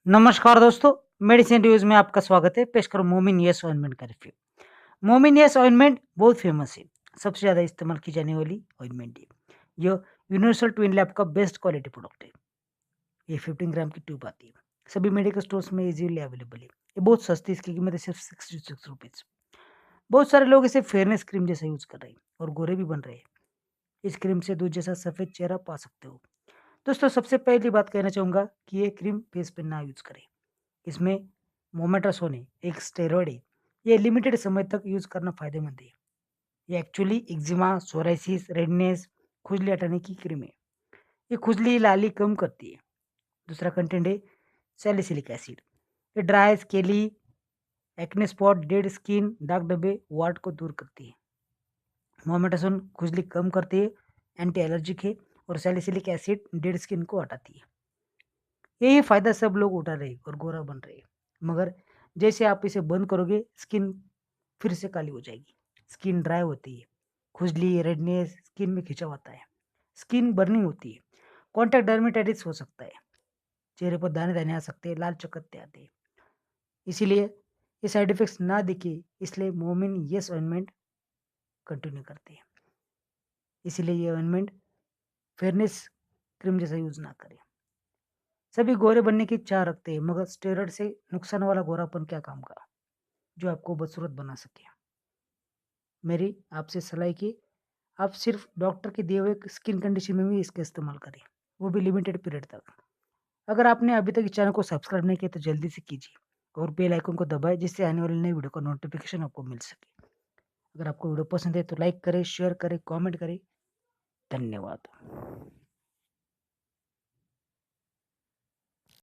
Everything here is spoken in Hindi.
नमस्कार दोस्तों, मेडिसिन रिव्यूज में आपका स्वागत है। पेश करो मोमिन यस ऑइंटमेंट का रिव्यू। मोमिन यस ऑइंटमेंट बहुत फेमस है, सबसे ज़्यादा इस्तेमाल की जाने वाली ऑइंटमेंट है। यह यूनिवर्सल ट्विन लैब का बेस्ट क्वालिटी प्रोडक्ट है। ये 15 ग्राम की ट्यूब आती है, सभी मेडिकल स्टोर्स में इजीली अवेलेबल है। ये बहुत सस्ती, इसकी कीमत है सिर्फ 66 रुपीज़। बहुत सारे लोग इसे फेयरनेस क्रीम जैसा यूज कर रहे हैं और गोरे भी बन रहे हैं। इस क्रीम से दूध जैसा सफ़ेद चेहरा पा सकते हो। दोस्तों, सबसे पहली बात कहना चाहूँगा कि ये क्रीम फेस पे ना यूज करें। इसमें मोमेट्रासोन है, एक स्टेरॉइड है। ये लिमिटेड समय तक यूज़ करना फ़ायदेमंद है। ये एक्चुअली एक्जिमा, सोराइसिस, रेडनेस, खुजली हटाने की क्रीम है। ये खुजली, लाली कम करती है। दूसरा कंटेंट है सैलिसिलिक एसिड। ये dry, scaly, acne spot, dead skin, दाग धब्बे, वार्ड को दूर करती है। मोमेट्रासोन खुजली कम करती है, एंटी एलर्जिक है, और सैलिसिलिक एसिड डेड स्किन को हटाती है। यही फ़ायदा सब लोग उठा रहे हैं और गोरा बन रहे हैं। मगर जैसे आप इसे बंद करोगे, स्किन फिर से काली हो जाएगी। स्किन ड्राई होती है, खुजली, रेडनेस, स्किन में खिंचाव आता है, स्किन बर्निंग होती है, कॉन्टैक्ट डर्मेटाइटिस हो सकता है, चेहरे पर दाने दाने आ सकते हैं, लाल चकत्ते आते हैं। इसीलिए ये साइड इफेक्ट्स ना दिखे, इसलिए मोमिन यस ऑइंटमेंट कंटिन्यू करते हैं। इसीलिए ये ऑइंटमेंट फेयरनेस क्रीम जैसा यूज ना करें। सभी गोरे बनने की चाह रखते हैं, मगर स्टेरॉइड से नुकसान वाला गोरापन क्या काम का, जो आपको बदसूरत बना सके। मेरी आपसे सलाह है कि आप सिर्फ डॉक्टर के दिए हुए स्किन कंडीशन में भी इसका इस्तेमाल करें, वो भी लिमिटेड पीरियड तक। अगर आपने अभी तक इस चैनल को सब्सक्राइब नहीं किया तो जल्दी से कीजिए और बेल आइकन को दबाएं, जिससे आने वाली नई वीडियो का नोटिफिकेशन आपको मिल सके। अगर आपको वीडियो पसंद है तो लाइक करें, शेयर करें, कमेंट करें। धन्यवाद।